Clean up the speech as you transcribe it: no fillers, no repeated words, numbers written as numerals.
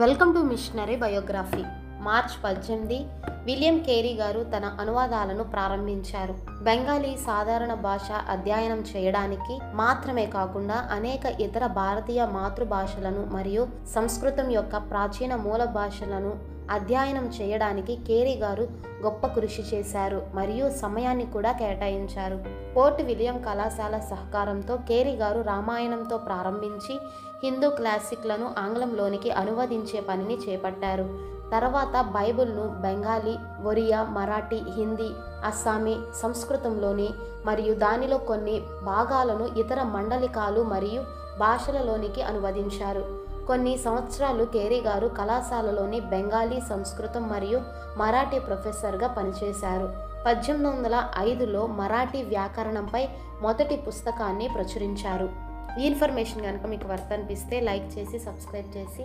Welcome to missionary biography. March 18 William Carey గారు తన అనువాదాలను ప్రారంభించారు. బెంగాలీ సాధారణ భాష అధ్యయనం చేయడానికి మాత్రమే కాకుండా అనేక ఇతర భారతీయ మాతృభాషలను మరియు సంస్కృతం యొక్క ప్రాచీన మూల భాషలను అధ్యయనం చేయడానికి కేరీ గారు గొప్ప కృషి చేశారు మరియు సమయాన్ని కూడా కేటాయించారు. పోర్ట్ విలియం కళాశాల సహకారంతో కేరీ గారు రామాయణంతో ప్రారంభించి హిందూ క్లాసిక్లను ఆంగ్లంలోనికి అనువదించే పనిని చేపట్టారు. తర్వాత బైబిల్ను బెంగాలీ, ఒరియా, మరాఠీ, హిందీ, అస్సామీ, సంస్కృతంలోని మరియు దానిలో కొన్ని భాగాలను ఇతర మండలికాలు మరియు భాషలలోనికి అనువదించారు. కొన్ని సంవత్సరాలు కేరీ గారు కళాశాలలోని బెంగాలీ, సంస్కృతం మరియు మరాఠీ ప్రొఫెసర్గా పనిచేశారు. 1805లో మరాఠీ వ్యాకరణంపై మొదటి పుస్తకాన్ని ప్రచురించారు. ఈ ఇన్ఫర్మేషన్ కనుక మీకు వర్త్ అనిపిస్తే లైక్ చేసి సబ్స్క్రైబ్ చేసి